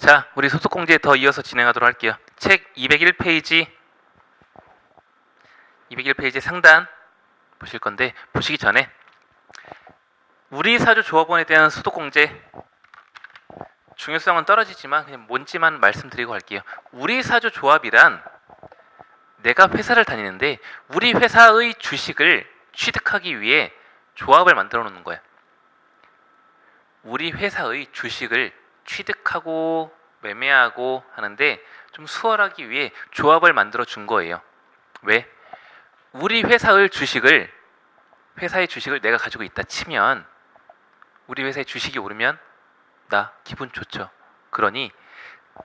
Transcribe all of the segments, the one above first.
자, 우리 소득공제 더 이어서 진행하도록 할게요. 책 201페이지 상단 보실 건데, 보시기 전에 우리 사주 조합원에 대한 소득공제 중요성은 떨어지지만 그냥 뭔지만 말씀드리고 갈게요. 우리 사주 조합이란 내가 회사를 다니는데 우리 회사의 주식을 취득하기 위해 조합을 만들어 놓는 거야. 우리 회사의 주식을 취득하고 매매하고 하는데 좀 수월하기 위해 조합을 만들어 준 거예요. 왜? 우리 회사의 주식을 내가 가지고 있다 치면, 우리 회사의 주식이 오르면 나 기분 좋죠. 그러니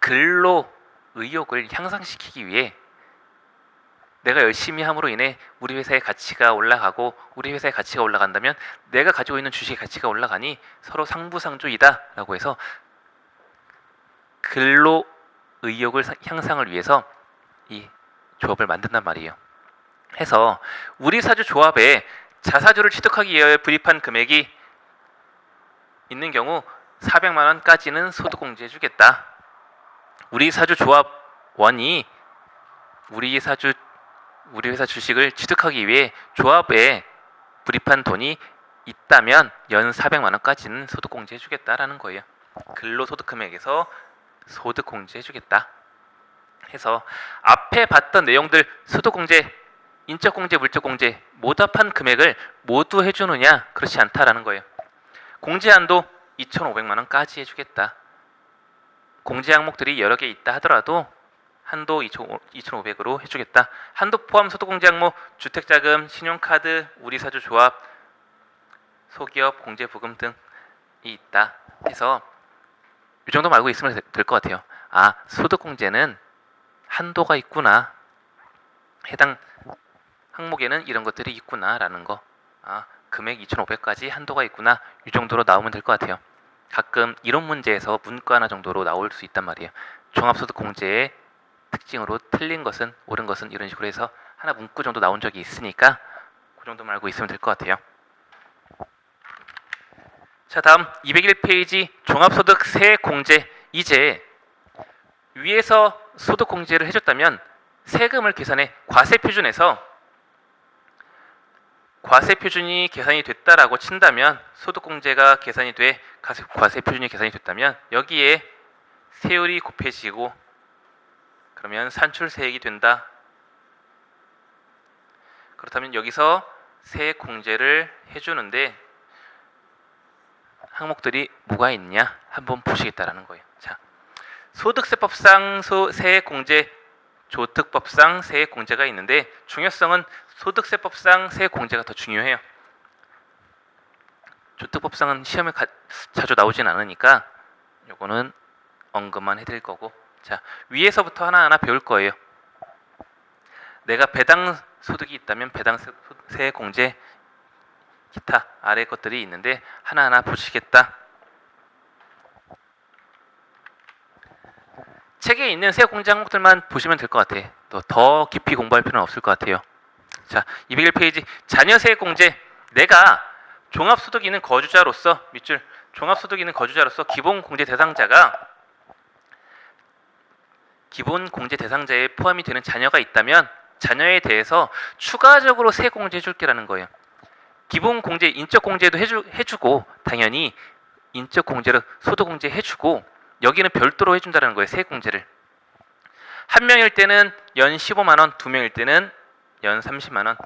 근로 의욕을 향상시키기 위해 내가 열심히 함으로 인해 우리 회사의 가치가 올라가고, 우리 회사의 가치가 올라간다면 내가 가지고 있는 주식의 가치가 올라가니 서로 상부상조이다 라고 해서 근로 의욕을 향상을 위해서 이 조합을 만든단 말이에요. 해서 우리 사주 조합에 자사주를 취득하기 위해 불입한 금액이 있는 경우 400만 원까지는 소득공제해 주겠다. 우리 사주 조합원이 우리 회사 주식을 취득하기 위해 조합에 불입한 돈이 있다면 연 400만 원까지는 소득공제해 주겠다라는 거예요. 근로소득 금액에서 소득공제해 주겠다 해서 앞에 봤던 내용들, 소득공제, 인적공제, 물적공제 모두 합한 금액을 모두 해주느냐? 그렇지 않다라는 거예요. 공제한도 2,500만 원까지 해주겠다. 공제 항목들이 여러 개 있다 하더라도 한도 2,500으로 해주겠다. 한도 포함 소득공제 항목, 주택자금, 신용카드, 우리사주 조합, 소기업, 공제부금 등이 있다 해서 이 정도 알고 있으면 될 것 같아요. 아, 소득공제는 한도가 있구나. 해당 항목에는 이런 것들이 있구나 라는 거. 아, 금액 2,500까지 한도가 있구나. 이 정도로 나오면 될 것 같아요. 가끔 이런 문제에서 문과 하나 정도로 나올 수 있단 말이에요. 종합소득공제의 특징으로 틀린 것은, 옳은 것은, 이런 식으로 해서 하나 문구 정도 나온 적이 있으니까 그 정도만 알고 있으면 될 것 같아요. 자, 다음 201페이지 종합소득 세액공제. 이제 위에서 소득공제를 해줬다면 세금을 계산해 과세표준에서 과세표준이 계산이 됐다라고 친다면, 소득공제가 계산이 돼 과세표준이 계산이 됐다면 여기에 세율이 곱해지고 그러면 산출세액이 된다. 그렇다면 여기서 세액공제를 해주는데 항목들이 뭐가 있냐 한번 보시겠다라는 거예요. 자, 소득세법상 세액공제, 조특법상 세액공제가 있는데 중요성은 소득세법상 세액공제가 더 중요해요. 조특법상은 시험에 자주 나오진 않으니까 요거는 언급만 해드릴 거고, 자, 위에서부터 하나하나 배울 거예요. 내가 배당 소득이 있다면 배당 세액공제, 기타 아래 것들이 있는데 하나하나 보시겠다. 책에 있는 세액공제 항목들만 보시면 될 것 같아. 또 더 깊이 공부할 필요는 없을 것 같아요. 자, 201페이지 자녀 세액공제. 내가 종합소득이 있는 거주자로서, 밑줄 종합소득이 있는 거주자로서 기본공제 대상자에 포함이 되는 자녀가 있다면 자녀에 대해서 추가적으로 세액공제 해줄게라는 거예요. 기본공제, 인적공제도 해주고 당연히 인적공제를 소득공제 해주고 여기는 별도로 해준다는 거예요. 세액공제를. 한 명일 때는 연 15만 원, 두 명일 때는 연 30만 원,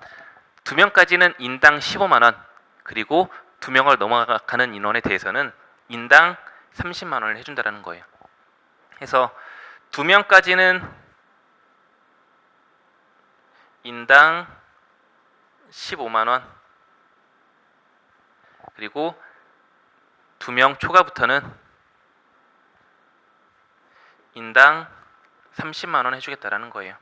두 명까지는 인당 15만 원, 그리고 두 명을 넘어가는 인원에 대해서는 인당 30만 원을 해준다는 거예요. 해서 두 명까지는 인당 15만 원, 그리고 두 명 초과부터는 인당 30만 원 해주겠다라는 거예요.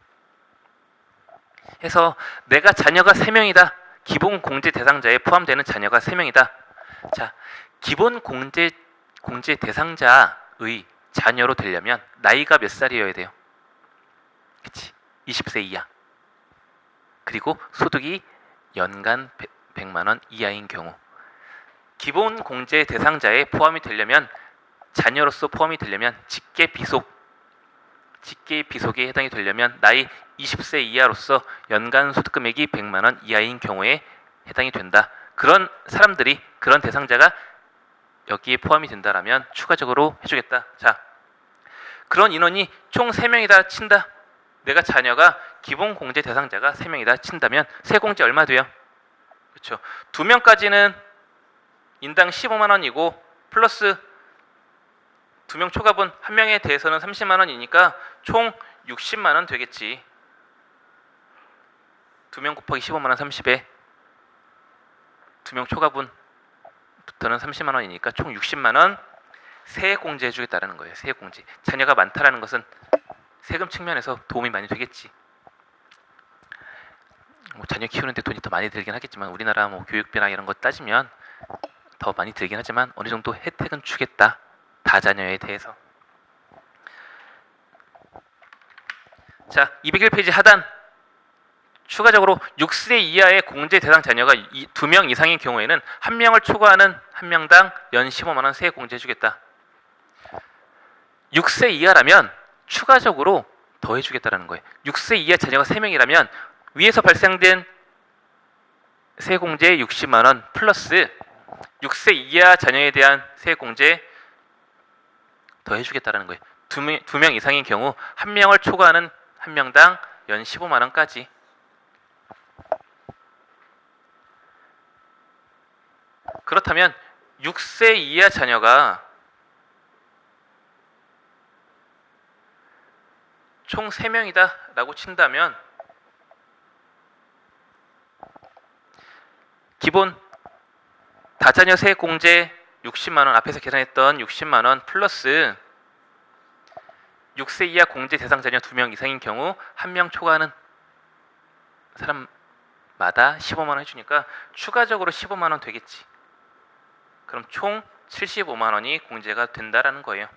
해서 내가 자녀가 3명이다. 기본 공제 대상자에 포함되는 자녀가 3명이다. 자, 기본 공제 대상자의 자녀로 되려면 나이가 몇 살이어야 돼요? 그치? 20세 이하. 그리고 소득이 연간 100만 원 이하인 경우. 기본 공제 대상자에 포함이 되려면 자녀로서 포함이 되려면 직계 비속에 해당이 되려면 나이 20세 이하로서 연간 소득 금액이 100만 원 이하인 경우에 해당이 된다. 그런 사람들이, 그런 대상자가 여기에 포함이 된다라면 추가적으로 해주겠다. 자, 그런 인원이 총 3명이다 친다. 내가 자녀가 기본 공제 대상자가 3명이다 친다면 세공제 얼마 돼요? 그렇죠. 2명까지는 인당 15만 원이고 플러스 2명 초과분 1명에 대해서는 30만 원이니까 총 60만 원 되겠지. 2명 곱하기 15만 원 30에 2명 초과분부터는 30만 원이니까 총 60만 원 세액공제 해주겠다는 거예요. 세액공제. 자녀가 많다라는 것은 세금 측면에서 도움이 많이 되겠지. 뭐 자녀 키우는데 돈이 더 많이 들긴 하겠지만 우리나라 뭐 교육비나 이런 거 따지면 더 많이 들긴 하지만 어느 정도 혜택은 주겠다. 다자녀에 대해서. 자, 201페이지 하단. 추가적으로 6세 이하의 공제 대상 자녀가 2명 이상인 경우에는 1명을 초과하는 1명당 연 15만 원 세액 공제 해주겠다. 6세 이하라면 추가적으로 더 해주겠다는 거예요. 6세 이하 자녀가 3명이라면 위에서 발생된 세액 공제 60만 원 플러스 6세 이하 자녀에 대한 세액 공제 더 해주겠다는 거예요. 2명 이상인 경우 1명을 초과하는 1명당 연 15만 원까지. 그렇다면 6세 이하 자녀가 총 3명이다 라고 친다면 기본 다자녀 세액 공제 60만 원, 앞에서 계산했던 60만 원 플러스 6세 이하 공제 대상 자녀 2명 이상인 경우 1명 초과하는 사람마다 15만 원 해주니까 추가적으로 15만 원 되겠지. 그럼 총 75만 원이 공제가 된다라는 거예요.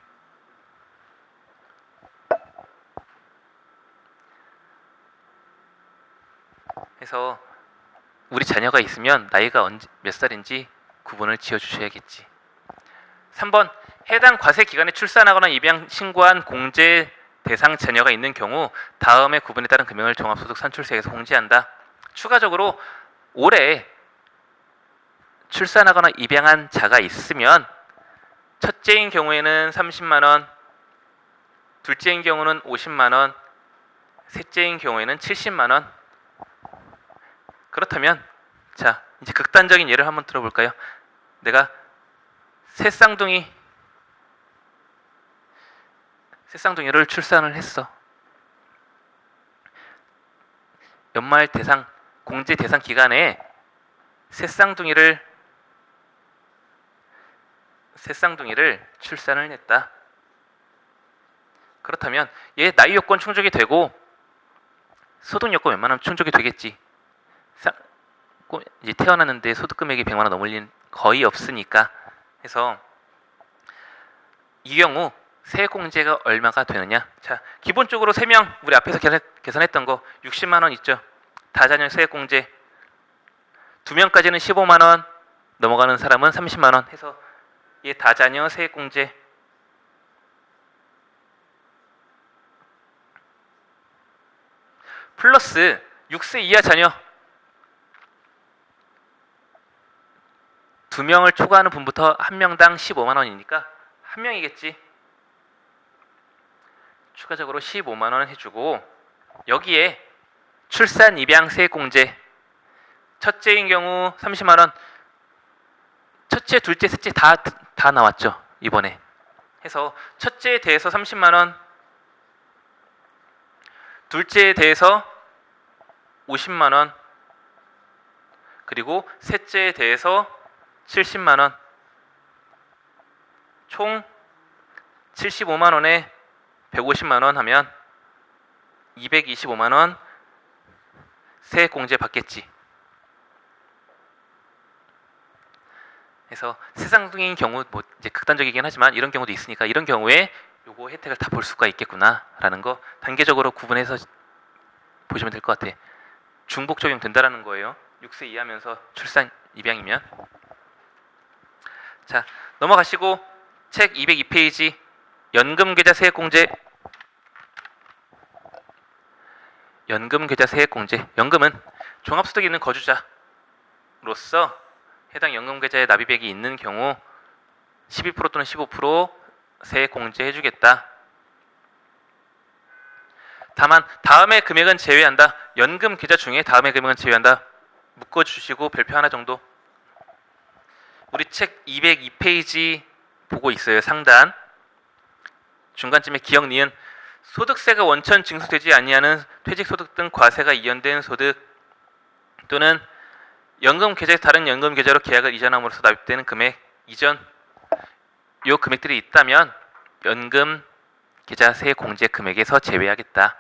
그래서 우리 자녀가 있으면 나이가 몇 살인지 구분을 지어주셔야겠지. 3번 해당 과세 기간에 출산하거나 입양 신고한 공제 대상 자녀가 있는 경우 다음의 구분에 따른 금액을 종합소득 산출세에서 공제한다. 추가적으로 올해 출산하거나 입양한 자가 있으면 첫째인 경우에는 30만 원, 둘째인 경우는 50만 원, 셋째인 경우에는 70만 원. 그렇다면 자, 이제 극단적인 예를 한번 들어볼까요? 내가 새쌍둥이를 출산을 했어. 연말 대상 공제 대상 기간에 새쌍둥이를 출산을 했다. 그렇다면 얘 나이 요건 충족이 되고 소득 요건 웬만하면 충족이 되겠지. 이제 태어났는데 소득 금액이 100만 원 넘을 일은 거의 없으니까 해서 이 경우 세액 공제가 얼마가 되느냐? 자, 기본적으로 3명 우리 앞에서 계산했던 거 60만 원 있죠. 다자녀 세액 공제 2명까지는 15만 원, 넘어가는 사람은 30만 원 해서 얘 다자녀 세액 공제 플러스 6세 이하 자녀 2명을 초과하는 분부터 1명당 15만 원이니까 1명이겠지. 추가적으로 15만 원 해주고 여기에 출산 입양 세액 공제 첫째인 경우 30만 원, 첫째, 둘째, 셋째 다 나왔죠 이번에. 해서 첫째에 대해서 30만 원, 둘째에 대해서 50만 원, 그리고 셋째에 대해서 70만 원, 총 75만 원에 150만 원 하면 225만 원 세액 공제 받겠지. 그래서 새쌍둥이인 경우 뭐 이제 극단적이긴 하지만 이런 경우도 있으니까 이런 경우에 요거 혜택을 다 볼 수가 있겠구나라는 거 단계적으로 구분해서 보시면 될 것 같아. 중복 적용 된다라는 거예요. 6세 이하면서 출산 입양이면. 자, 넘어가시고 책 202페이지 연금계좌 세액공제. 연금계좌 세액공제. 연금은 종합소득이 있는 거주자로서 해당 연금계좌에 납입액이 있는 경우 12% 또는 15% 세액공제 해주겠다. 다만 다음의 금액은 제외한다. 연금계좌 중에 다음의 금액은 제외한다. 묶어주시고 별표 하나 정도. 우리 책 202페이지 보고 있어요. 상단 중간쯤에 기억 니은 소득세가 원천 징수되지 아니하는 퇴직소득 등 과세가 이연된 소득 또는 연금계좌에 다른 연금계좌로 계약을 이전함으로써 납입되는 금액 이전 요 금액들이 있다면 연금계좌 세액공제 금액에서 제외하겠다.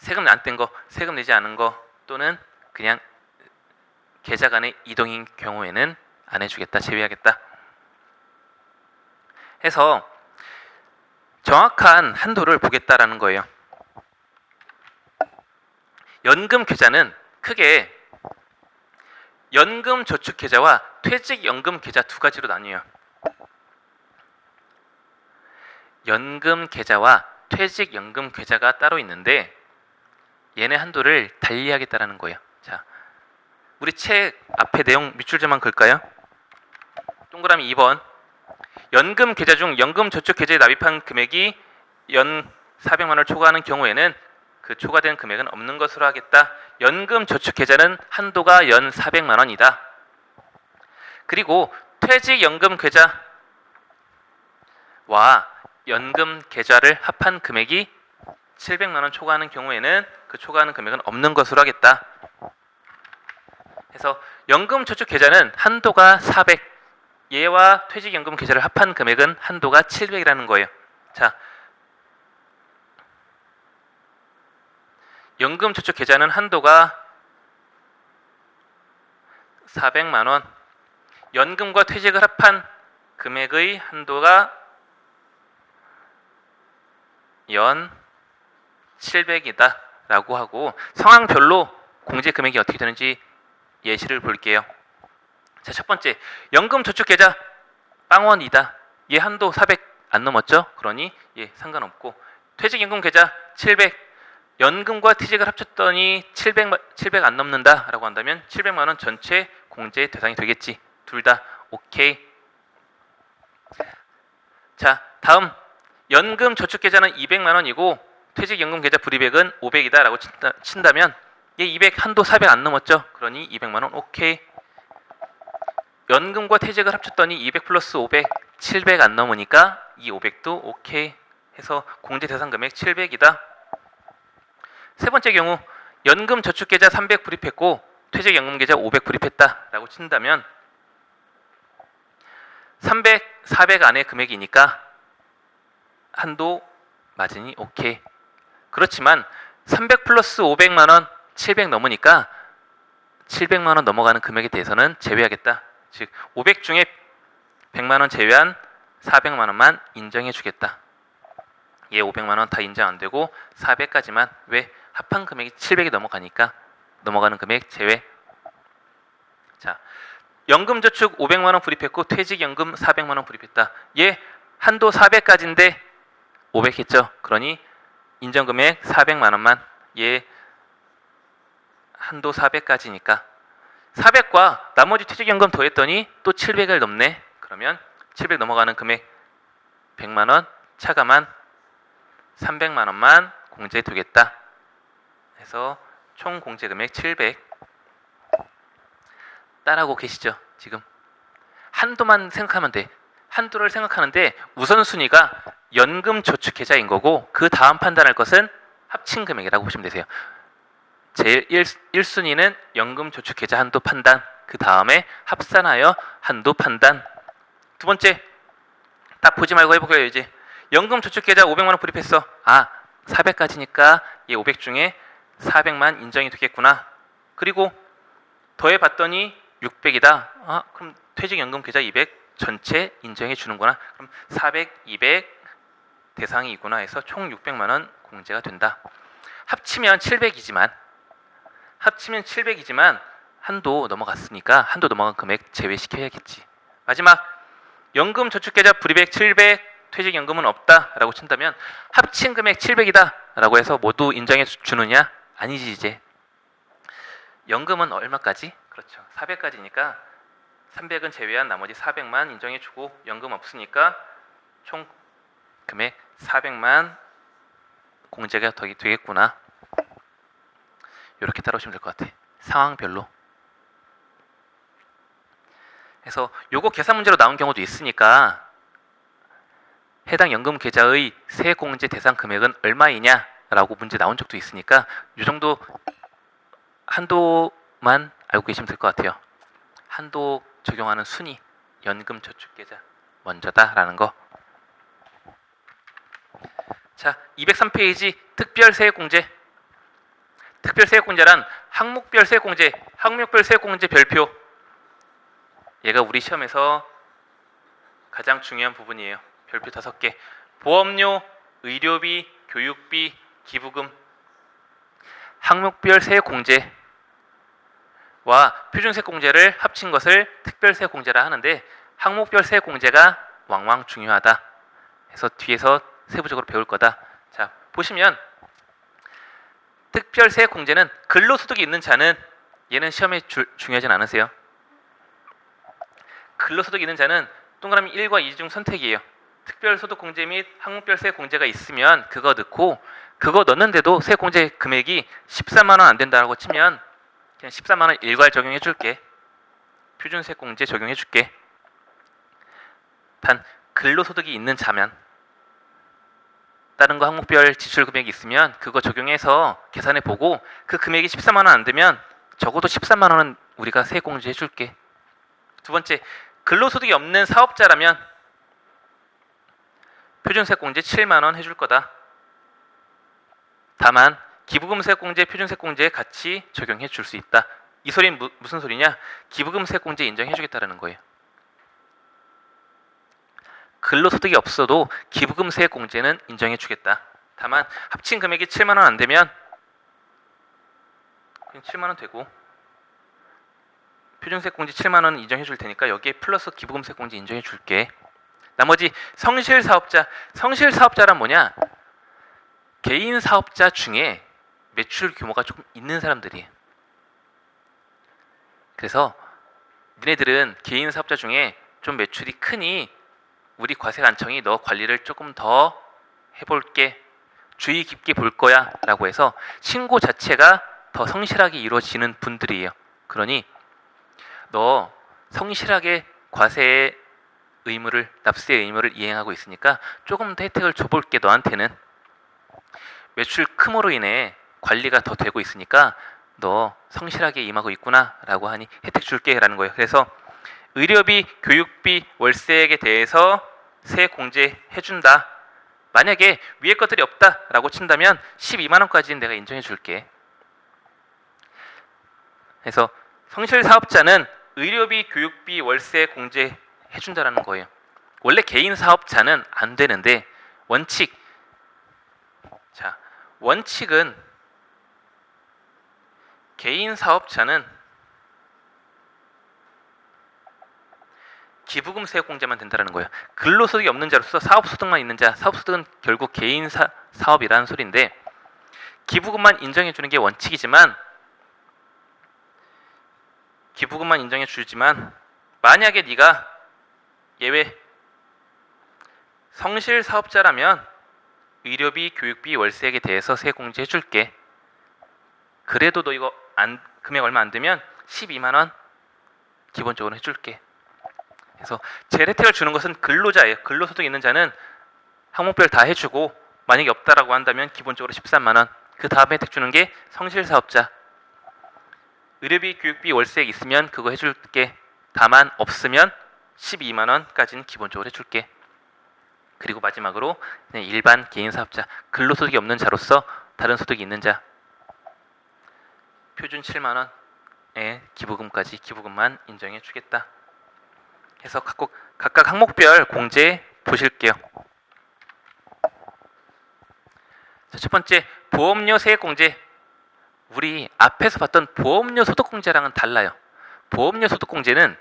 세금 안 뗀 거, 세금 내지 않은 거 또는 그냥 계좌 간의 이동인 경우에는 안 해주겠다. 제외하겠다. 해서 정확한 한도를 보겠다라는 거예요. 연금계좌는 크게 연금저축계좌와 퇴직연금계좌 두 가지로 나뉘어요. 연금계좌와 퇴직연금계좌가 따로 있는데 얘네 한도를 달리하겠다라는 거예요. 자, 우리 책 앞에 내용 밑줄제만 걸까요? 동그라미 2번 연금계좌 중 연금저축계좌에 납입한 금액이 연 400만 원을 초과하는 경우에는 그 초과된 금액은 없는 것으로 하겠다. 연금저축계좌는 한도가 연 400만 원이다. 그리고 퇴직연금계좌와 연금계좌를 합한 금액이 700만 원 초과하는 경우에는 그 초과하는 금액은 없는 것으로 하겠다. 그래서 연금저축계좌는 한도가 400, 얘와 퇴직연금계좌를 합한 금액은 한도가 700이라는 거예요. 자, 연금저축계좌는 한도가 400만 원, 연금과 퇴직을 합한 금액의 한도가 연 700이다 라고 하고 상황별로 공제 금액이 어떻게 되는지 예시를 볼게요. 자, 첫 번째 연금저축계좌 빵원이다. 얘 한도 400 안 넘었죠? 그러니 얘 상관없고 퇴직연금계좌 700 연금과 퇴직을 합쳤더니 700 안 넘는다 라고 한다면 700만 원 전체 공제 대상이 되겠지. 둘 다 오케이. 자, 다음 연금저축계좌는 200만 원이고 퇴직연금계좌 불이백은 500이다 라고 친다면 얘 200 한도 400 안 넘었죠? 그러니 200만 원 오케이. 연금과 퇴직을 합쳤더니 200 플러스 500 700 안 넘으니까 이 500도 오케이 해서 공제 대상 금액 700이다. 세 번째 경우 연금저축계좌 300 불입했고 퇴직연금계좌 500 불입했다 라고 친다면 300, 400 안의 금액이니까 한도 맞으니 오케이. 그렇지만 300 플러스 500만 원 700 넘으니까 700만 원 넘어가는 금액에 대해서는 제외하겠다. 즉 500 중에 100만 원 제외한 400만 원만 인정해 주겠다. 얘 500만 원 다 인정 안 되고 400까지만 왜 합한 금액이 700이 넘어가니까 넘어가는 금액 제외. 자, 연금저축 500만 원 불입했고 퇴직연금 400만 원 불입했다. 얘 한도 400까지인데 500 했죠. 그러니 인정금액 400만 원만 얘 한도 400까지니까 400과 나머지 퇴직연금 더했더니 또 700을 넘네. 그러면 700 넘어가는 금액 100만 원 차감한 300만 원만 공제되겠다. 해서 총 공제 금액 700. 따라하고 계시죠? 지금 한도만 생각하면 돼. 한도를 생각하는데 우선순위가 연금저축계좌인 거고 그 다음 판단할 것은 합친 금액이라고 보시면 되세요. 제일 1순위는 연금저축계좌 한도 판단, 그 다음에 합산하여 한도 판단. 두 번째, 딱 보지 말고 해볼게요. 이제 연금저축계좌 500만 원 불입했어. 아, 400까지니까 얘 500 중에 400만 인정이 되겠구나. 그리고 더해봤더니 600이다. 아, 그럼 퇴직연금계좌 200 전체 인정해 주는구나. 그럼 400, 200 대상이구나 해서 총 600만 원 공제가 된다. 합치면 700이지만 한도 넘어갔으니까 한도 넘어간 금액 제외시켜야겠지. 마지막 연금 저축계좌 불이백 700, 퇴직연금은 없다라고 친다면 합친 금액 700이다라고 해서 모두 인정해 주느냐? 아니지 이제. 연금은 얼마까지? 그렇죠. 400까지니까 300은 제외한 나머지 400만 인정해 주고 연금 없으니까 총 금액 400만 공제가 되겠구나. 이렇게 따라오시면 될 것 같아. 상황별로. 그래서 요거 계산 문제로 나온 경우도 있으니까 해당 연금 계좌의 세공제 대상 금액은 얼마이냐라고 문제 나온 적도 있으니까 이 정도 한도만 알고 계시면 될 것 같아요. 한도 적용하는 순위, 연금 저축 계좌 먼저다라는 거. 자, 203페이지 특별 세액공제. 특별 세액공제란 항목별 세액공제, 항목별 세액공제 별표. 얘가 우리 시험에서 가장 중요한 부분이에요. 별표 5개. 보험료, 의료비, 교육비, 기부금. 항목별 세액공제와 표준세액공제를 합친 것을 특별세액공제라 하는데 항목별 세액공제가 왕왕 중요하다. 해서 뒤에서 세부적으로 배울 거다. 자, 보시면 특별세액공제는 근로소득이 있는 자는 얘는 시험에 중요하진 않으세요. 근로소득이 있는 자는 동그라미 1과 2 중 선택이에요. 특별소득공제 및 항목별 세액공제가 있으면 그거 넣고 그거 넣는데도 세액공제 금액이 13만 원 안 된다고 치면 그냥 13만 원 일괄 적용해 줄게. 표준세액공제 적용해 줄게. 단 근로소득이 있는 자면 다른 거 항목별 지출 금액이 있으면 그거 적용해서 계산해 보고 그 금액이 13만 원 안 되면 적어도 13만 원은 우리가 세액공제 해줄게. 두 번째, 근로소득이 없는 사업자라면 표준세액공제 7만 원 해줄 거다. 다만 기부금 세액공제, 표준세액공제 같이 적용해 줄 수 있다. 이 소리는 무슨 소리냐? 기부금 세액공제 인정해 주겠다라는 거예요. 근로소득이 없어도 기부금 세액공제는 인정해 주겠다. 다만 합친 금액이 7만 원 안 되면 그냥 7만 원 되고 표준세액공제 7만 원 인정해 줄 테니까 여기에 플러스 기부금 세액공제 인정해 줄게. 나머지 성실사업자. 성실사업자란 뭐냐? 개인 사업자 중에 매출 규모가 조금 있는 사람들이에요. 그래서 니네들은 개인 사업자 중에 좀 매출이 크니 우리 과세관청이 너 관리를 조금 더 해볼게, 주의 깊게 볼 거야 라고 해서 신고 자체가 더 성실하게 이루어지는 분들이에요. 그러니 너 성실하게 과세의 의무를, 납세의 의무를 이행하고 있으니까 조금 더 혜택을 줘볼게. 너한테는 매출 큼으로 인해 관리가 더 되고 있으니까 너 성실하게 임하고 있구나 라고 하니 혜택 줄게 라는 거예요. 그래서 의료비, 교육비, 월세액에 대해서 세액공제 해준다. 만약에 위에 것들이 없다라고 친다면 12만 원까지는 내가 인정해 줄게. 그래서 성실사업자는 의료비, 교육비, 월세 공제 해준다라는 거예요. 원래 개인 사업자는 안 되는데 원칙. 자, 원칙은 개인 사업자는 기부금 세액공제만 된다는 거예요. 근로소득이 없는 자로서 사업소득만 있는 자, 사업소득은 결국 개인 사업이라는 소리인데 기부금만 인정해 주는 게 원칙이지만 기부금만 인정해 주지만 만약에 네가 예외 성실사업자라면 의료비, 교육비, 월세액에 대해서 세액공제 해줄게. 그래도 너 이거 금액 얼마 안 되면 12만 원 기본적으로 해줄게. 그래서 제일 혜택을 주는 것은 근로자예요. 근로소득 있는 자는 항목별 다 해주고 만약에 없다라고 한다면 기본적으로 13만 원. 그 다음에 혜택 주는 게 성실사업자. 의료비, 교육비, 월세액 있으면 그거 해줄게. 다만 없으면 12만 원까지는 기본적으로 해줄게. 그리고 마지막으로 그냥 일반 개인사업자, 근로소득이 없는 자로서 다른 소득이 있는 자 표준 7만 원의 기부금까지 기부금만 인정해 주겠다. 해서 각각 항목별 공제 보실게요. 자, 첫 번째 보험료 세액공제. 우리 앞에서 봤던 보험료 소득공제랑은 달라요. 보험료 소득공제는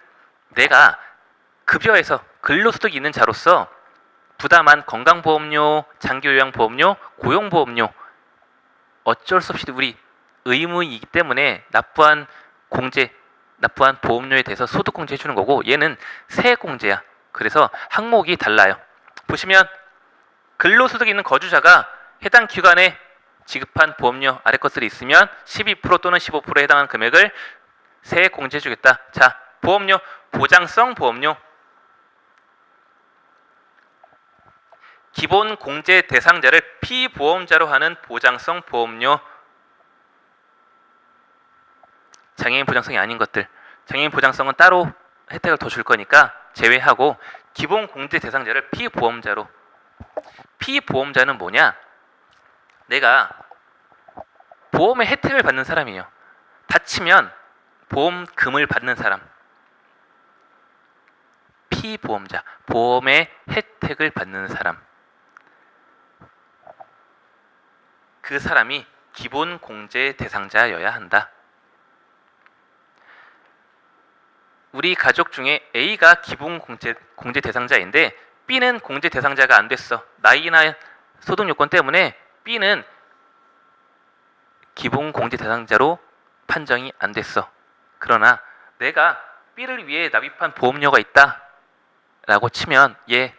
내가 급여에서 근로소득이 있는 자로서 부담한 건강보험료, 장기요양보험료, 고용보험료 어쩔 수 없이 우리 의무이기 때문에 납부한 보험료에 대해서 소득공제 해주는 거고, 얘는 세액공제야. 그래서 항목이 달라요. 보시면 근로소득이 있는 거주자가 해당 기관에 지급한 보험료 아래 것들이 있으면 12% 또는 15%에 해당하는 금액을 세액공제 해주겠다. 자, 보험료, 보장성 보험료, 기본 공제 대상자를 피보험자로 하는 보장성 보험료, 장애인 보장성이 아닌 것들, 장애인 보장성은 따로 혜택을 더 줄 거니까 제외하고 기본 공제 대상자를 피보험자로. 피보험자는 뭐냐? 내가 보험의 혜택을 받는 사람이에요. 다치면 보험금을 받는 사람. 피보험자, 보험의 혜택을 받는 사람. 그 사람이 기본 공제 대상자여야 한다. 우리 가족 중에 A가 기본 공제 대상자인데 B는 공제 대상자가 안 됐어. 나이나 소득 요건 때문에 B는 기본 공제 대상자로 판정이 안 됐어. 그러나 내가 B를 위해 납입한 보험료가 있다 라고 치면 얘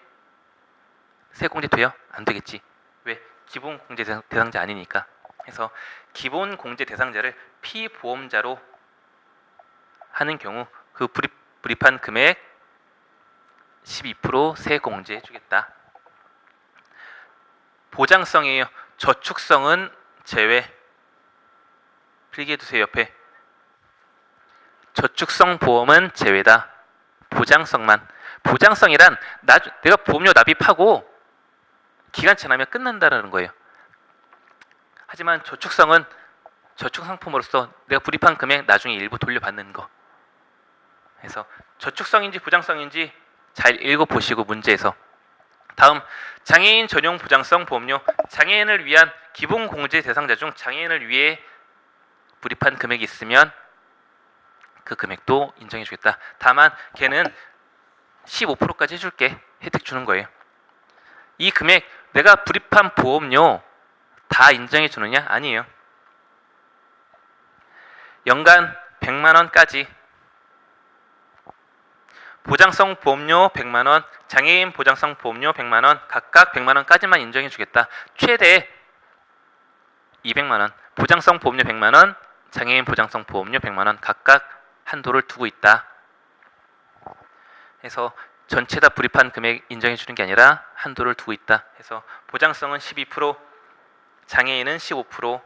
세액공제 돼요? 안 되겠지. 왜? 기본 공제 대상자 아니니까. 그래서 기본 공제 대상자를 피보험자로 하는 경우 그 불입한 금액 12% 세액공제 해주겠다. 보장성이에요. 저축성은 제외. 필기해두세요. 옆에. 저축성 보험은 제외다. 보장성만. 보장성이란 내가 보험료 납입하고 기간 지나면 끝난다는 거예요. 하지만 저축성은 저축 상품으로서 내가 불입한 금액 나중에 일부 돌려받는 거. 그래서 저축성인지 보장성인지 잘 읽어보시고 문제에서. 다음, 장애인 전용 보장성 보험료. 장애인을 위한 기본 공제 대상자 중 장애인을 위해 불입한 금액이 있으면 그 금액도 인정해 주겠다. 다만 걔는 15%까지 해줄게. 혜택 주는 거예요. 이 금액 내가 불입한 보험료 다 인정해 주느냐? 아니에요. 연간 100만 원까지. 보장성 보험료 100만 원, 장애인 보장성 보험료 100만 원, 각각 100만 원까지만 인정해 주겠다. 최대 200만 원. 보장성 보험료 100만 원, 장애인 보장성 보험료 100만 원 각각 한도를 두고 있다. 해서 전체 다 불입한 금액 인정해 주는 게 아니라 한도를 두고 있다. 해서 보장성은 12%, 장애인은 15%.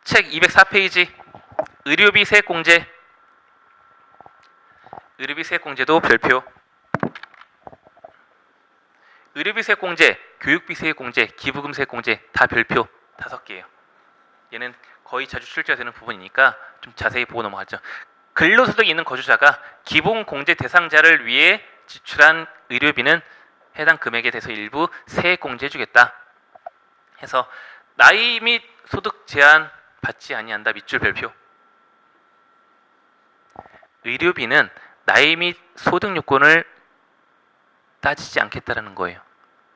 책 204페이지 의료비 세액공제. 의료비 세액공제도 별표. 의료비 세액공제, 교육비 세액공제, 기부금 세액공제 다 별표 5개예요. 얘는 거의 자주 출제가 되는 부분이니까 좀 자세히 보고 넘어가죠. 근로소득이 있는 거주자가 기본 공제 대상자를 위해 지출한 의료비는 해당 금액에 대해서 일부 세액공제 해주겠다. 해서 나이 및 소득 제한 받지 아니한다. 밑줄 별표. 의료비는 나이 및 소득 요건을 따지지 않겠다라는 거예요.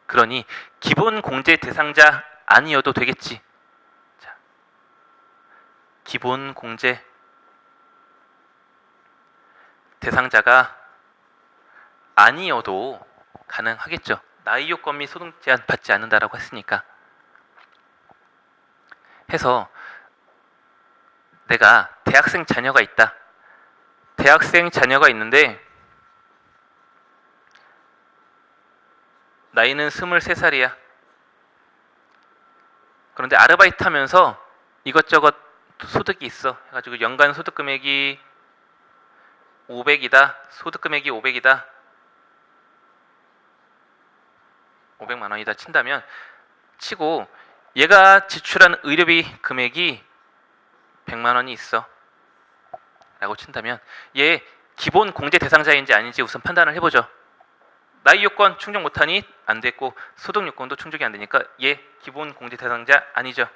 그러니 기본 공제 대상자 아니어도 되겠지. 자, 기본 공제 대상자가 아니어도 가능하겠죠. 나이 요건 및 소득 제한 받지 않는다라고 했으니까. 해서 내가 대학생 자녀가 있다. 대학생 자녀가 있는데 나이는 23살이야. 그런데 아르바이트 하면서 이것저것 소득이 있어. 해가지고 연간 소득 금액이 500이다. 소득 금액이 500이다. 500만 원이다 친다면 치고 얘가 지출한 의료비 금액이 100만 원이 있어. 라고 친다면 얘 기본 공제 대상자인지 아닌지 우선 판단을 해보죠. 나이 요건 충족 못하니 안 됐고 소득 요건도 충족이 안 되니까 얘 기본 공제 대상자 아니죠.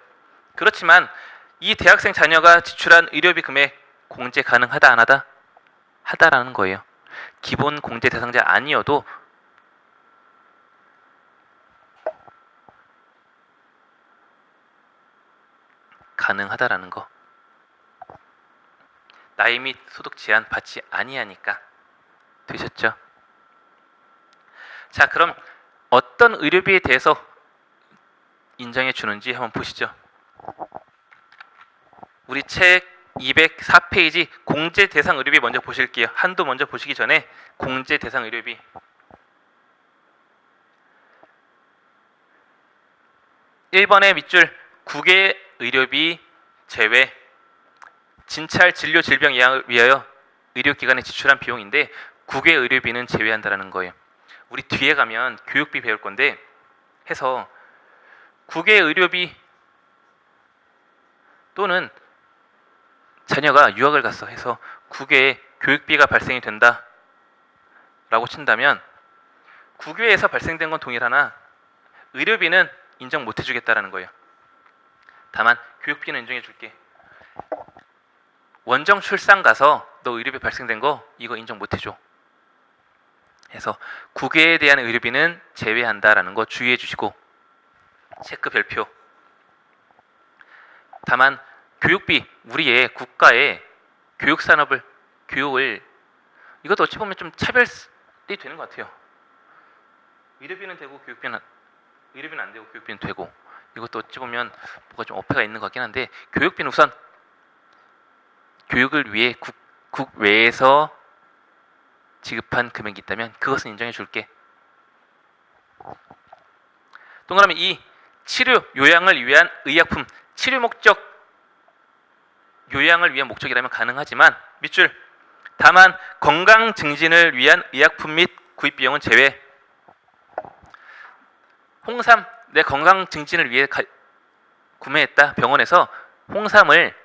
그렇지만 이 대학생 자녀가 지출한 의료비 금액 공제 가능하다 안 하다? 가능하다라는 거예요. 기본 공제 대상자 아니어도 가능하다라는 거. 나이 및 소득 제한 받지 아니하니까. 되셨죠? 자, 그럼 어떤 의료비에 대해서 인정해 주는지 한번 보시죠. 우리 책 204페이지 공제 대상 의료비 먼저 보실게요. 한도 먼저 보시기 전에 공제 대상 의료비. 1번의 밑줄 국외 의료비 제외. 진찰 진료 질병 예방을 위하여 의료기관에 지출한 비용인데 국외 의료비는 제외한다라는 거예요. 우리 뒤에 가면 교육비 배울 건데 해서 국외 의료비 또는 자녀가 유학을 갔어 해서 국외에 교육비가 발생이 된다 라고 친다면 국외에서 발생된 건 동일하나 의료비는 인정 못 해주겠다라는 거예요. 다만 교육비는 인정해 줄게. 원정 출산 가서 너 의료비 발생된 거 이거 인정 못 해줘 해서 국외에 대한 의료비는 제외한다라는 거 주의해 주시고 체크 별표. 다만 교육비, 우리의 국가의 교육을 이것도 어찌 보면 좀 차별이 되는 것 같아요. 의료비는 되고 의료비는 안 되고 교육비는 되고 이것도 어찌 보면 뭐가 좀 어폐가 있는 것 같긴 한데 교육비는 우선 교육을 위해 국외에서 지급한 금액이 있다면 그것은 인정해 줄게. 동그라미 2. 치료, 요양을 위한 의약품. 치료 목적, 요양을 위한 목적이라면 가능하지만 밑줄 다만 건강 증진을 위한 의약품 및 구입 비용은 제외. 홍삼, 내 건강 증진을 위해 구매했다. 병원에서 홍삼을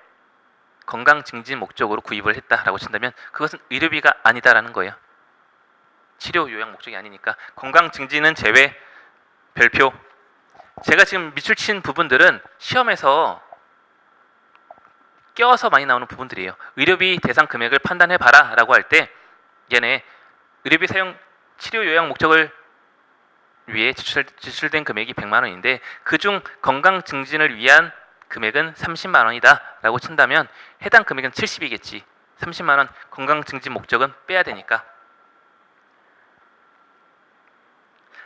건강 증진 목적으로 구입을 했다라고 친다면 그것은 의료비가 아니다라는 거예요. 치료 요양 목적이 아니니까 건강 증진은 제외. 별표. 제가 지금 밑줄 친 부분들은 시험에서 껴서 많이 나오는 부분들이에요. 의료비 대상 금액을 판단해봐라 라고 할 때 얘네 의료비 사용 치료 요양 목적을 위해 지출된 금액이 100만 원인데 그중 건강 증진을 위한 금액은 30만 원이다 라고 친다면 해당 금액은 70이겠지. 30만 원 건강 증진 목적은 빼야 되니까.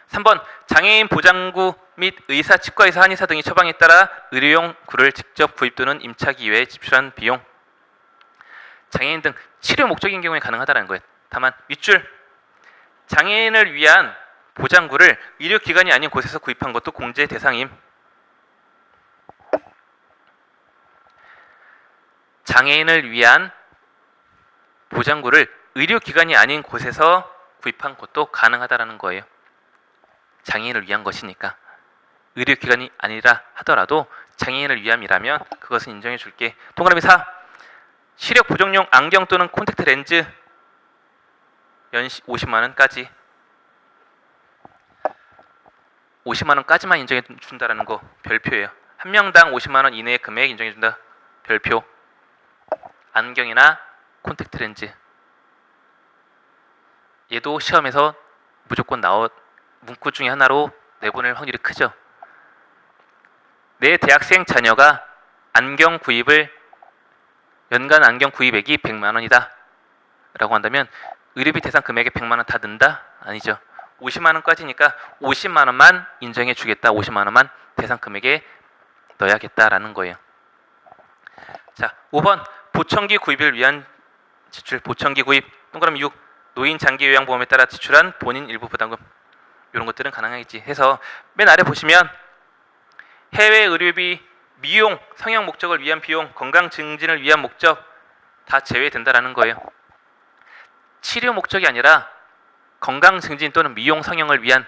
3번 장애인 보장구 및 의사, 치과의사, 한의사 등의 처방에 따라 의료용 구를 직접 구입 또는 임차기 위해 지출한 비용. 장애인 등 치료 목적인 경우에 가능하다는 거예요. 다만 밑줄 장애인을 위한 보장구를 의료기관이 아닌 곳에서 구입한 것도 공제 대상임. 장애인을 위한 보장구를 의료기관이 아닌 곳에서 구입한 것도 가능하다라는 거예요. 장애인을 위한 것이니까. 의료기관이 아니라 하더라도 장애인을 위함이라면 그것은 인정해 줄게. 동그라미 4. 시력 보정용 안경 또는 콘택트 렌즈 연시 50만 원까지. 50만 원까지만 인정해 준다라는 거 별표예요. 한 명당 50만 원 이내의 금액 인정해 준다. 별표. 안경이나 콘택트 렌즈. 얘도 시험에서 무조건 문구 중에 하나로 내보낼 확률이 크죠. 내 대학생 자녀가 연간 안경 구입액이 100만 원이다 라고 한다면 의료비 대상 금액에 100만 원 다 넣는다? 아니죠. 50만 원까지니까 50만 원만 인정해 주겠다. 50만 원만 대상 금액에 넣어야겠다라는 거예요. 자, 5번 보청기 구입을 위한 지출. 보청기 구입. 동그라미 6. 노인 장기 요양보험에 따라 지출한 본인 일부 부담금. 이런 것들은 가능하겠지 해서 맨 아래 보시면 해외 의료비, 미용, 성형 목적을 위한 비용, 건강 증진을 위한 목적 다 제외된다라는 거예요. 치료 목적이 아니라 건강 증진 또는 미용, 성형을 위한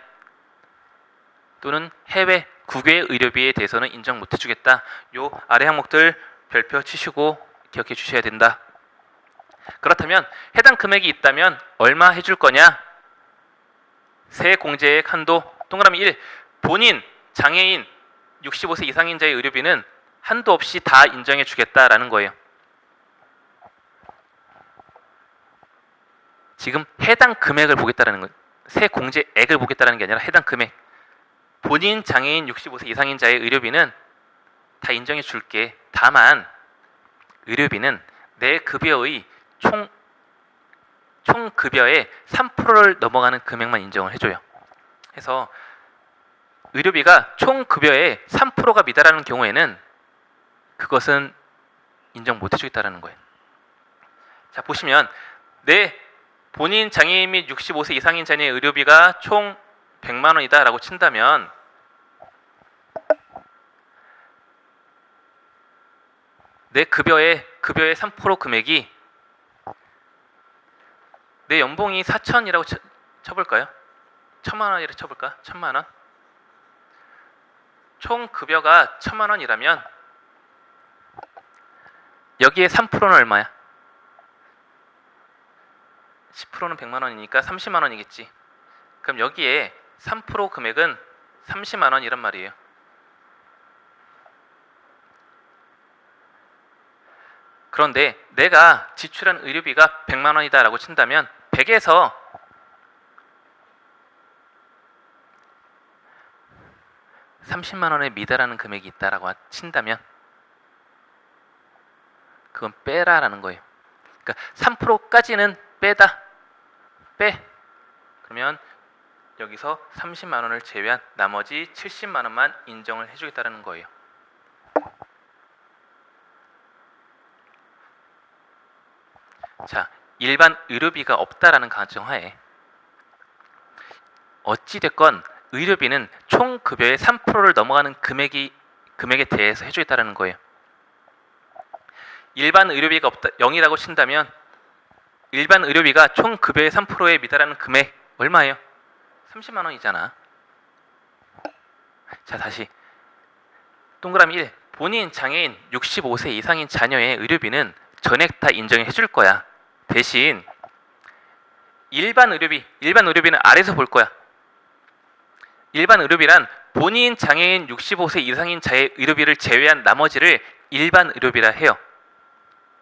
또는 해외, 국외 의료비에 대해서는 인정 못 해주겠다. 요 아래 항목들 별표 치시고 기억해 주셔야 된다. 그렇다면 해당 금액이 있다면 얼마 해줄 거냐? 세 공제액 한도. 동그라미 1. 본인, 장애인, 65세 이상인자의 의료비는 한도 없이 다 인정해 주겠다라는 거예요. 지금 해당 금액을 보겠다는 거예요. 세 공제액을 보겠다는 게 아니라 해당 금액. 본인 장애인 65세 이상인자의 의료비는 다 인정해 줄게. 다만 의료비는 내 급여의 총 급여의 3%를 넘어가는 금액만 인정을 해줘요. 해서 의료비가 총 급여의 3%가 미달하는 경우에는 그것은 인정 못 해주겠다는 거예요. 자, 보시면 내 본인 장애인 및 65세 이상인 자녀의 의료비가 총 100만 원이다라고 친다면 내 급여의 3% 금액이 내 연봉이 4천이라고 쳐볼까요? 1,000만 원이라고 쳐볼까? 1,000만 원? 총 급여가 1,000만 원이라면 여기에 3%는 얼마야? 10%는 100만 원이니까 30만 원이겠지. 그럼 여기에 3% 금액은 30만 원이란 말이에요. 그런데 내가 지출한 의료비가 100만 원이다 라고 친다면 100에서 30만 원에 미달하는 금액이 있다라고 친다면 그건 빼라라는 거예요. 그러니까 3%까지는 빼다. 빼. 그러면 여기서 30만 원을 제외한 나머지 70만 원만 인정을 해주겠다는 거예요. 자, 일반 의료비가 없다라는 가정하에 어찌됐건 의료비는 총 급여의 3%를 넘어가는 금액에 대해서 해주겠다는 거예요. 일반 의료비가 없다 0이라고 친다면 일반 의료비가 총 급여의 3%에 미달하는 금액 얼마예요? 30만 원이잖아. 자, 다시 동그라미 1. 본인 장애인 65세 이상인 자녀의 의료비는 전액 다 인정해 줄 거야. 대신 일반 의료비는 아래에서 볼 거야. 일반 의료비란 본인 장애인 65세 이상인 자의 의료비를 제외한 나머지를 일반 의료비라 해요.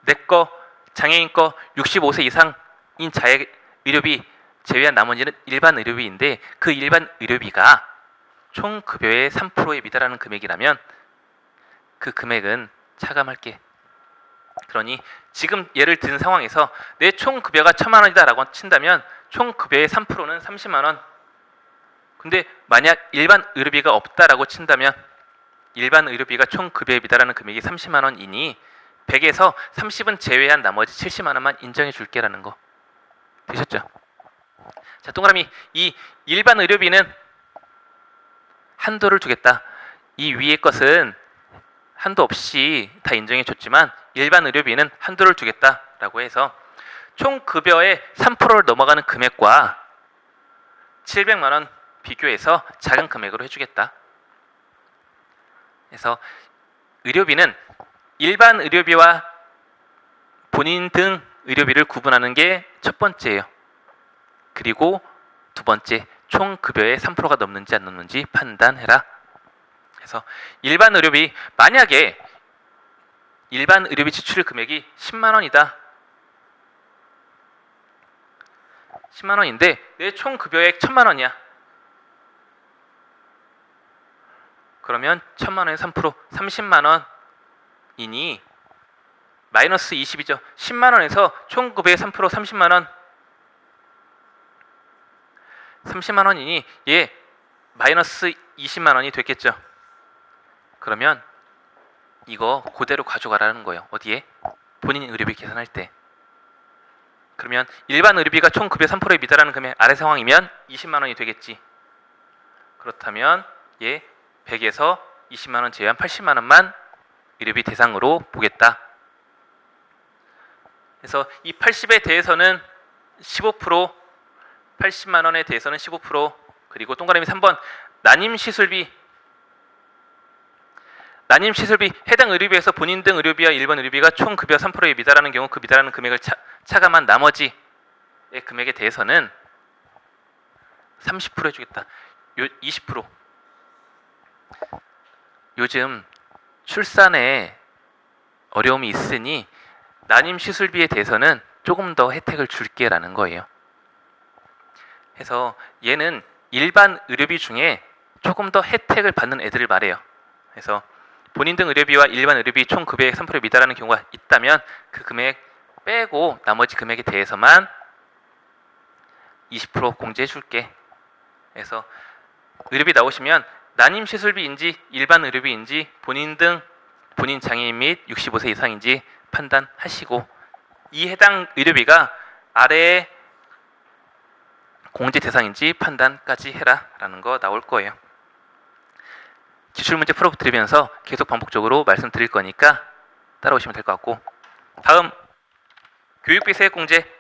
내 거, 장애인 거 65세 이상인 자의 의료비 제외한 나머지는 일반 의료비인데 그 일반 의료비가 총 급여의 3%에 미달하는 금액이라면 그 금액은 차감할게. 그러니 지금 예를 든 상황에서 내 총 급여가 1,000만 원이다 라고 친다면 총 급여의 3%는 30만 원. 근데 만약 일반 의료비가 없다라고 친다면 일반 의료비가 총 급여에 미달하는 금액이 30만 원이니 100에서 30은 제외한 나머지 70만 원만 인정해 줄게라는 거. 되셨죠? 자, 동그라미 이 일반 의료비는 한도를 두겠다. 이 위의 것은 한도 없이 다 인정해 줬지만 일반 의료비는 한도를 두겠다라고 해서 총 급여의 3%를 넘어가는 금액과 700만 원 비교해서 작은 금액으로 해주겠다. 그래서 의료비는 일반 의료비와 본인 등 의료비를 구분하는 게 첫 번째예요. 그리고 두 번째, 총 급여의 3%가 넘는지 안 넘는지 판단해라. 그래서 일반 의료비, 만약에 일반 의료비 지출 금액이 10만 원이다. 10만 원인데 내 총 급여액 1,000만 원이야. 그러면 1,000만 원의 3% 30만 원이니 마이너스 20이죠. 10만 원에서 총 급여의 3% 30만 원. 30만 원이니 얘 마이너스 20만 원이 됐겠죠. 그러면 이거 그대로 가져가라는 거예요. 어디에? 본인 의료비 계산할 때. 그러면 일반 의료비가 총 급여 3%에 미달하는 금액 아래 상황이면 20만 원이 되겠지. 그렇다면 얘 100에서 20만 원 제외한 80만 원만 의료비 대상으로 보겠다. 그래서 이 80에 대해서는 15%, 80만 원에 대해서는 15%, 그리고 동그라미 3번 난임 시술비 해당 의료비에서 본인 등 의료비와 일반 의료비가 총 급여 3%에 미달하는 경우 그 미달하는 금액을 차감한 나머지의 금액에 대해서는 30% 해주겠다. 20%. 요즘 출산에 어려움이 있으니 난임 시술비에 대해서는 조금 더 혜택을 줄게라는 거예요. 해서 얘는 일반 의료비 중에 조금 더 혜택을 받는 애들을 말해요. 그래서 본인 등 의료비와 일반 의료비 총 급여액 3%에 미달하는 경우가 있다면 그 금액 빼고 나머지 금액에 대해서만 20% 공제해 줄게. 그래서 의료비 나오시면 난임 시술비인지 일반 의료비인지 본인 장애인 및 65세 이상인지 판단하시고 이 해당 의료비가 아래에 공제 대상인지 판단까지 해라 라는 거 나올 거예요. 기출문제 풀어드리면서 계속 반복적으로 말씀드릴 거니까 따라오시면 될 것 같고, 다음 교육비 세액공제.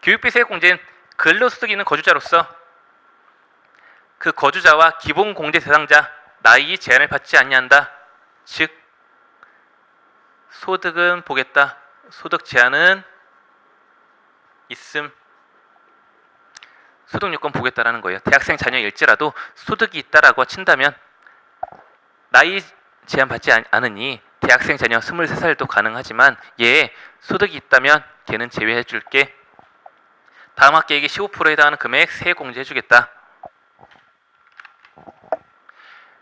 교육비 세액공제는 근로소득이 있는 거주자로서 그 거주자와 기본공제 대상자 나이 제한을 받지 아니한다. 즉 소득은 보겠다. 소득 제한은 있음. 소득 요건 보겠다라는 거예요. 대학생 자녀일지라도 소득이 있다라고 친다면 나이 제한 받지 않으니 대학생 자녀 23살도 가능하지만 얘 소득이 있다면 걔는 제외해 줄게. 다음 학기액의 15%에 해당하는 금액 세액 공제해 주겠다.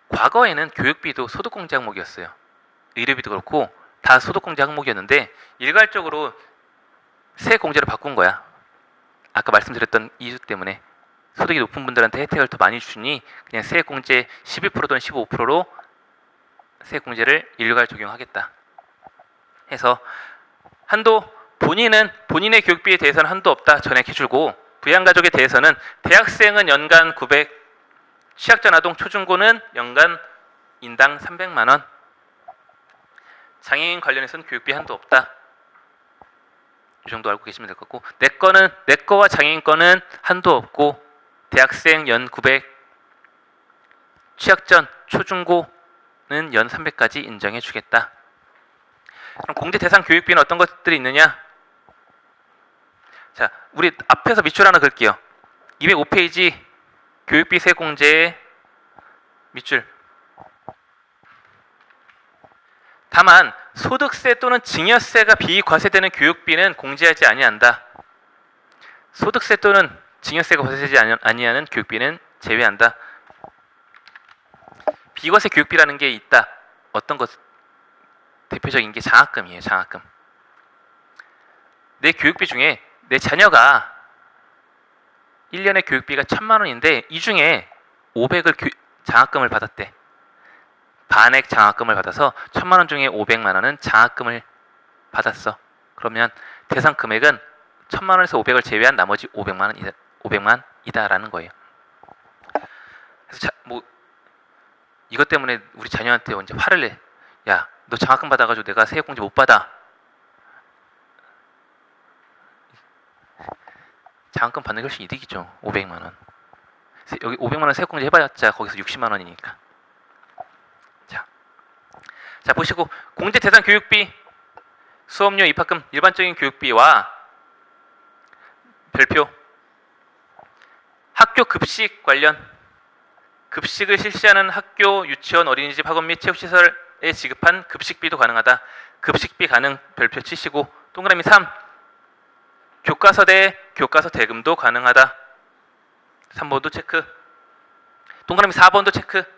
과거에는 교육비도 소득공제 항목이었어요. 의료비도 그렇고 다 소득공제 항목이었는데 일괄적으로 세액 공제로 바꾼 거야. 아까 말씀드렸던 이유 때문에 소득이 높은 분들한테 혜택을 더 많이 주니 그냥 세액 공제 12%든 15%로 세액 공제를 일괄 적용하겠다. 해서 한도 본인은 본인의 교육비에 대해서는 한도 없다 전액해주고 부양가족에 대해서는 대학생은 연간 900, 취약전 아동 초중고는 연간 인당 300만 원, 장애인 관련해서는 교육비 한도 없다. 이 정도 알고 계시면 될 것 같고 내 거와 장애인 거는 한도 없고 대학생 연 900, 취약전 초중고는 연 300까지 인정해 주겠다. 그럼 공제 대상 교육비는 어떤 것들이 있느냐? 자, 우리 앞에서 밑줄 하나 그을게요. 205페이지 교육비 세공제의 밑줄. 다만 소득세 또는 증여세가 비과세되는 교육비는 공제하지 아니한다. 소득세 또는 증여세가 과세되지 아니하는 교육비는 제외한다. 비과세 교육비라는 게 있다. 어떤 것? 대표적인 게 장학금이에요. 장학금. 내 교육비 중에 내 자녀가 1년에 교육비가 1,000만 원인데 이 중에 500을 장학금을 받았대. 반액 장학금을 받아서 1,000만 원 중에 500만 원은 장학금을 받았어. 그러면 대상 금액은 1,000만 원에서 500을 제외한 나머지 500만이다라는 거예요. 그래서 이것 때문에 우리 자녀한테 언제 화를 내. 야, 너 장학금 받아가지고 내가 세액공제 못 받아. 장학금 받는 게 훨씬 이득이죠. 500만 원. 여기 500만 원 세액공제 해봤자 거기서 60만 원이니까. 자 보시고 공제 대상 교육비, 수업료, 입학금, 일반적인 교육비와 별표. 학교 급식 관련. 급식을 실시하는 학교, 유치원, 어린이집, 학원 및 체육시설에 지급한 급식비도 가능하다. 급식비 가능 별표 치시고 동그라미 3. 교과서 대 교과서 대금도 가능하다. 3번도 체크. 동그라미 4번도 체크.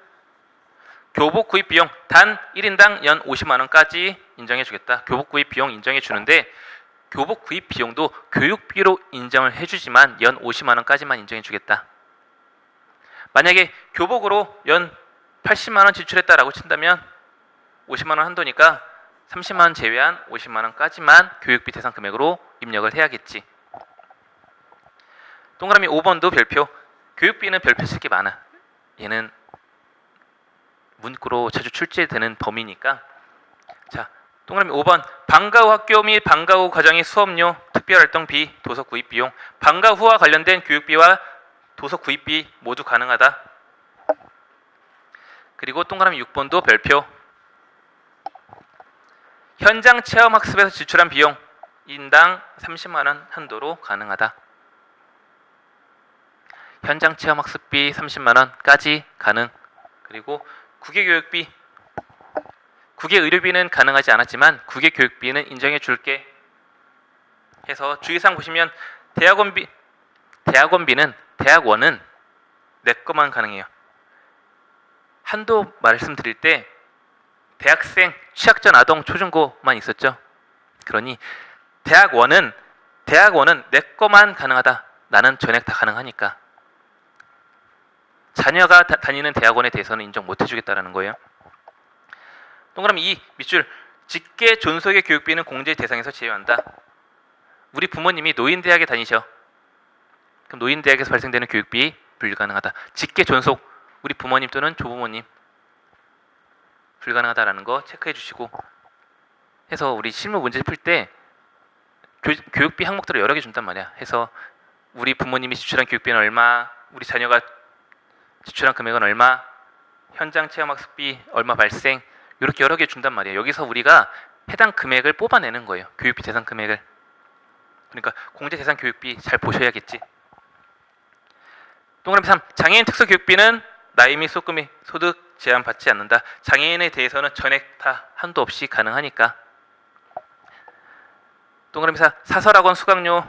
교복 구입 비용 단 1인당 연 50만 원까지 인정해 주겠다. 교복 구입 비용 인정해 주는데 교복 구입 비용도 교육비로 인정을 해주지만 연 50만 원까지만 인정해 주겠다. 만약에 교복으로 연 80만 원 지출했다라고 친다면 50만 원 한도니까 30만 원 제외한 50만 원까지만 교육비 대상 금액으로 입력을 해야겠지. 동그라미 5번도 별표. 교육비는 별표 쓸 게 많아. 얘는 문구로 자주 출제되는 범위니까. 자, 동그라미 5번. 방과 후 학교 및 방과 후 과정의 수업료, 특별활동비, 도서 구입비용. 방과 후와 관련된 교육비와 도서 구입비 모두 가능하다. 그리고 동그라미 6번도 별표. 현장 체험 학습에서 지출한 비용 인당 30만 원 한도로 가능하다. 현장 체험 학습비 30만 원까지 가능. 그리고 국외 교육비, 국외 의료비는 가능하지 않았지만 국외 교육비는 인정해 줄게 해서 주의사항 보시면 대학원비는 대학원은 내 것만 가능해요. 한도 말씀드릴 때 대학생, 취약전 아동, 초중고만 있었죠. 그러니 대학원은 내 것만 가능하다. 나는 전액 다 가능하니까. 자녀가 다니는 대학원에 대해서는 인정 못 해주겠다라는 거예요. 동그라미 2 밑줄 직계 존속의 교육비는 공제 대상에서 제외한다. 우리 부모님이 노인대학에 다니셔. 그럼 노인대학에서 발생되는 교육비 불가능하다. 직계 존속 우리 부모님 또는 조부모님 불가능하다라는 거 체크해 주시고 해서 우리 실무 문제 풀 때 교육비 항목들을 여러 개 준단 말이야. 해서 우리 부모님이 지출한 교육비는 얼마, 우리 자녀가 지출한 금액은 얼마, 현장 체험 학습비 얼마 발생, 이렇게 여러 개 준단 말이에요. 여기서 우리가 해당 금액을 뽑아내는 거예요. 교육비 대상 금액을. 그러니까 공제 대상 교육비 잘 보셔야겠지. 동그라미 3 장애인 특수 교육비는 나이 및 소득 제한 받지 않는다. 장애인에 대해서는 전액 다 한도 없이 가능하니까. 동그라미 4 사설학원 수강료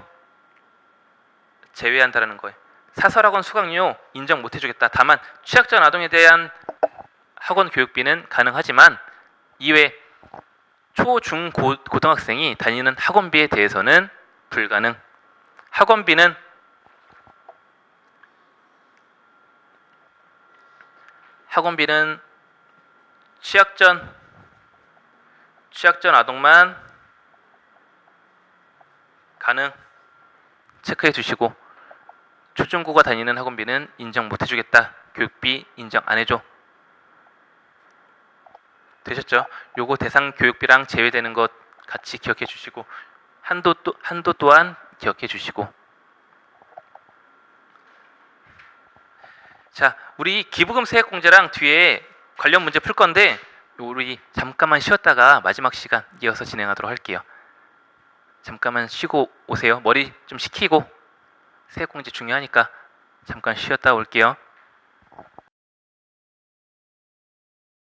제외한다라는 거예요. 사설학원 수강료 인정 못 해주겠다. 다만 취약전 아동에 대한 학원 교육비는 가능하지만 이외 초, 중, 고등학생이 다니는 학원비에 대해서는 불가능. 학원비는 취약전 아동만 가능. 체크해 주시고 초중고가 다니는 학원비는 인정 못 해주겠다. 교육비 인정 안 해줘. 되셨죠? 요거 대상 교육비랑 제외되는 것 같이 기억해 주시고 한도 또한 기억해 주시고. 자, 우리 기부금 세액공제랑 뒤에 관련 문제 풀 건데 우리 잠깐만 쉬었다가 마지막 시간 이어서 진행하도록 할게요. 잠깐만 쉬고 오세요. 머리 좀 식히고 세액공제 중요하니까 잠깐 쉬었다 올게요.